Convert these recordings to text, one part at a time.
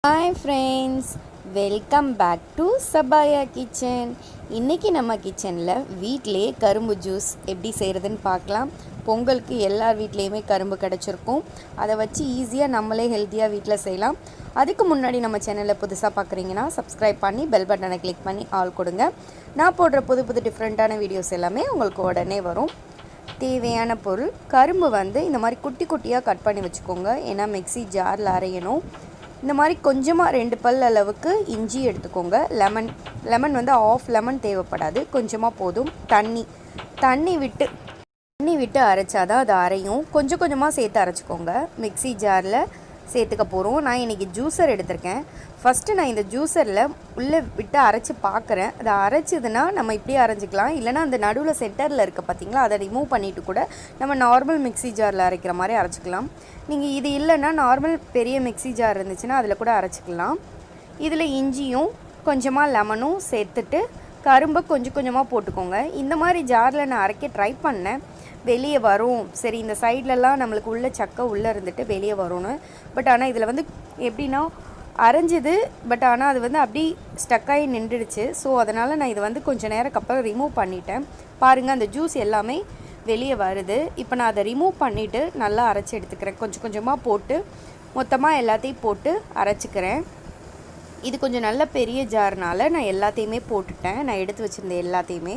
Hi friends, welcome back to Sabaya kitchen. இன்னைக்கு நம்ம கிச்சனில் வீட்டிலே கரும்பு ஜூஸ் எப்படி செய்கிறதுன்னு பார்க்கலாம். பொங்கலுக்கு எல்லார் வீட்லேயுமே கரும்பு கிடச்சிருக்கும். அதை வச்சு ஈஸியாக நம்மளே ஹெல்த்தியாக வீட்டில் செய்யலாம். அதுக்கு முன்னாடி நம்ம சேனலில் புதுசாக பார்க்குறீங்கன்னா சப்ஸ்கிரைப் பண்ணி பெல் பட்டனை கிளிக் பண்ணி ஆல் கொடுங்க. நான் போடுற புது டிஃப்ரெண்ட்டான வீடியோஸ் எல்லாமே உங்களுக்கு உடனே வரும். தேவையான பொருள் கரும்பு இந்த மாதிரி குட்டி குட்டியாக கட் பண்ணி வச்சுக்கோங்க. ஏன்னா மிக்ஸி ஜாரில் அரையணும். இந்த மாதிரி கொஞ்சமாக 2 பல் அளவுக்கு இஞ்சி எடுத்துக்கோங்க. லெமன் ஆஃப் லெமன் தேவைப்படாது, கொஞ்சமாக போதும். தண்ணி விட்டு அரைச்சாதான் அது அரையும். கொஞ்சமாக சேர்த்து அரைச்சிக்கோங்க. மிக்ஸி ஜாரில் சேர்த்துக்க போகிறோம். நான் இன்றைக்கி ஜூஸர் எடுத்திருக்கேன். ஃபஸ்ட்டு நான் இந்த ஜூஸரில் உள்ளே விட்டு அரைச்சி பார்க்குறேன். அதை அரைச்சிதுன்னா நம்ம இப்படியே அரைஞ்சிக்கலாம். இல்லைனா அந்த நடுவில் சென்டரில் இருக்க பார்த்திங்களா, அதை ரிமூவ் பண்ணிவிட்டு கூட நம்ம நார்மல் மிக்ஸி ஜாரில் அரைக்கிற மாதிரி அரைச்சிக்கலாம். நீங்கள் இது இல்லைன்னா நார்மல் பெரிய மிக்ஸி ஜார் இருந்துச்சுன்னா அதில் கூட அரைச்சிக்கலாம். இதில் இஞ்சியும் கொஞ்சமாக லெமனும் சேர்த்துட்டு கரும்பை கொஞ்சமாக போட்டுக்கோங்க. இந்த மாதிரி ஜாரில் நான் அரைக்க ட்ரை பண்ணேன், வெளியே வரும். சரி, இந்த சைட்லலாம் நம்மளுக்கு உள்ள சக்கை உள்ளே இருந்துட்டு வெளியே வரும்னு. பட் ஆனால் இதில் எப்படின்னா அரைஞ்சிது, பட் ஆனால் அது அப்படி ஸ்டக்காகி நின்றுடுச்சு. ஸோ அதனால் நான் இது கொஞ்சம் நேரத்துக்கு அப்புறம் ரிமூவ் பண்ணிட்டேன். பாருங்கள், அந்த ஜூஸ் எல்லாமே வெளியே வருது. இப்போ நான் அதை ரிமூவ் பண்ணிவிட்டு நல்லா அரைச்சி எடுத்துக்கிறேன். கொஞ்சமாக போட்டு மொத்தமாக எல்லாத்தையும் போட்டு அரைச்சிக்கிறேன். இது கொஞ்சம் நல்ல பெரிய ஜார்னால் நான் எல்லாத்தையுமே போட்டுட்டேன். நான் எடுத்து வச்சுருந்தேன் எல்லாத்தையுமே.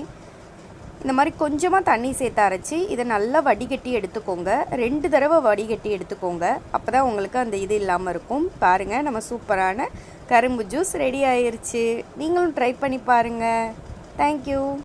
இந்த மாதிரி கொஞ்சமாக தண்ணி சேர்த்து அரைச்சி இதை நல்லா வடிகட்டி எடுத்துக்கோங்க. 2 தடவை வடிகட்டி எடுத்துக்கோங்க. அப்போ தான் உங்களுக்கு அந்த இது இல்லாமல் இருக்கும். பாருங்கள், நம்ம சூப்பரான கரும்பு ஜூஸ் ரெடி ஆயிடுச்சு. நீங்களும் ட்ரை பண்ணி பாருங்கள். தேங்க்யூ.